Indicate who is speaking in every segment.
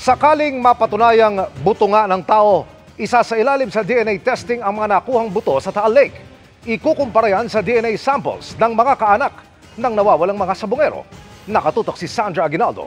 Speaker 1: Sakaling mapatunayang buto nga ng tao, isa sa ilalim sa DNA testing ang mga nakuhang buto sa Taal Lake. Ikukumpara yan sa DNA samples ng mga kaanak ng nawawalang mga sabongero. Nakatutok si Sandra Aguinaldo.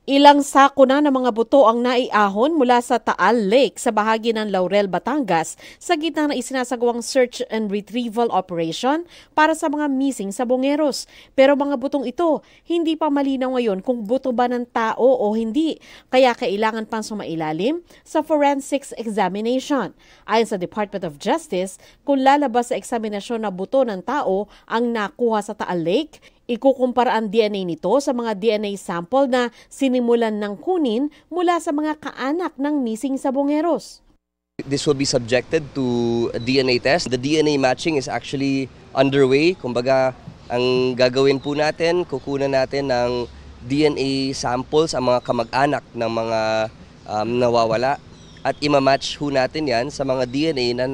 Speaker 2: Ilang sako na ng mga buto ang naiahon mula sa Taal Lake sa bahagi ng Laurel, Batangas sa gitna ng isinasagawang search and retrieval operation para sa mga missing sabongeros. Pero mga butong ito, hindi pa malinaw ngayon kung buto ba ng tao o hindi, kaya kailangan pang sumailalim sa forensics examination. Ayon sa Department of Justice, kung lalabas sa eksaminasyon na buto ng tao ang nakuha sa Taal Lake, ikukumpara ang DNA nito sa mga DNA sample na sinimulan ng kunin mula sa mga kaanak ng missing sabongeros.
Speaker 3: This will be subjected to a DNA test. The DNA matching is actually underway. Kumbaga, ang gagawin po natin, kukunan natin ng DNA samples ang mga kamag-anak ng mga nawawala at imamatch ho natin yan sa mga DNA na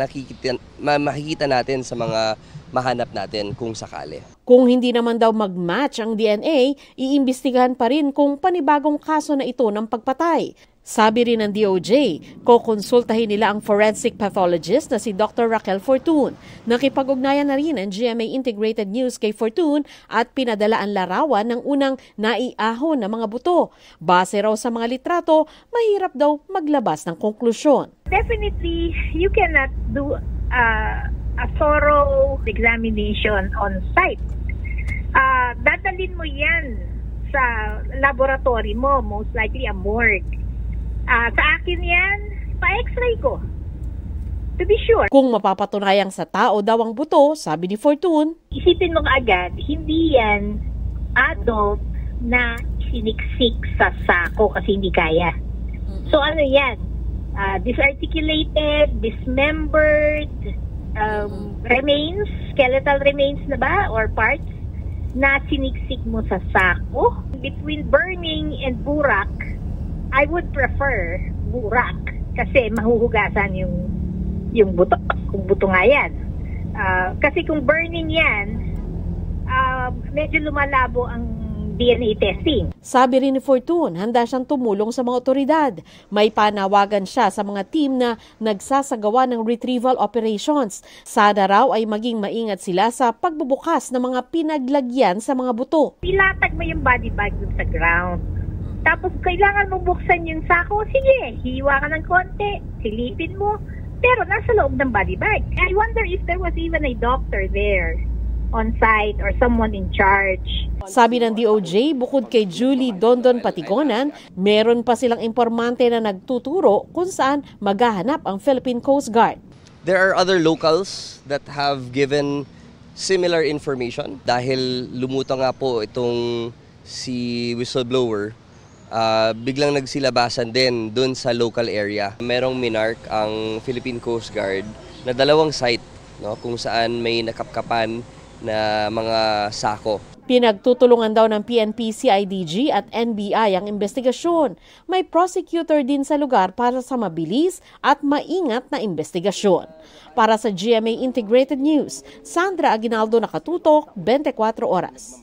Speaker 3: makikita natin sa mga mahanap natin kung sakali.
Speaker 2: Kung hindi naman daw mag-match ang DNA, iimbestigahan pa rin kung panibagong kaso na ito ng pagpatay. Sabi rin ng DOJ, kukonsultahin nila ang forensic pathologist na si Dr. Raquel Fortun. Nakipag-ugnayan na rin ang GMA Integrated News kay Fortun at pinadala ang larawan ng unang naiahon na mga buto. Base raw sa mga litrato, mahirap daw maglabas ng konklusyon.
Speaker 4: Definitely, you cannot do a thorough examination on site. Dadalhin mo yan sa laboratory mo, most likely a morgue. Sa akin yan, pa-x-ray ko. To be sure.
Speaker 2: Kung mapapatunayang sa tao daw ang buto, sabi ni Fortun,
Speaker 4: isipin mo agad, hindi yan adult na siniksik sa sako kasi hindi kaya. So ano yan? Disarticulated, dismembered, remains, skeletal remains na ba or parts na siniksik mo sa sako. Between burning and burak, I would prefer burak kasi mahuhugasan yung buto, kung buto nga yan. Kasi kung burning yan, medyo lumalabo ang DNA testing.
Speaker 2: Sabi rin ni Fortun, handa siyang tumulong sa mga otoridad. May panawagan siya sa mga team na nagsasagawa ng retrieval operations. Sana raw ay maging maingat sila sa pagbubukas ng mga pinaglagyan sa mga buto.
Speaker 4: Ilatag mo yung body bag dun sa ground. Tapos kailangan mo buksan yung sako, sige, hiwa ka ng konti, silipin mo, pero nasa loob ng body bag. I wonder if there was even a doctor there on site or someone in charge.
Speaker 2: Sabi ng DOJ, bukod kay Julie Dondon Patigonan, meron pa silang impormante na nagtuturo kung saan maghahanap ang Philippine Coast Guard.
Speaker 3: There are other locals that have given similar information. Dahil lumutang nga po itong si whistleblower, biglang nagsilabasan din dun sa local area. Merong minark ang Philippine Coast Guard na dalawang site, no, kung saan may nakapkapan na mga sako.
Speaker 2: Pinagtutulungan daw ng PNP, CIDG at NBI ang investigasyon. May prosecutor din sa lugar para sa mabilis at maingat na investigasyon. Para sa GMA Integrated News, Sandra Aguinaldo, Nakatutok, 24 Oras.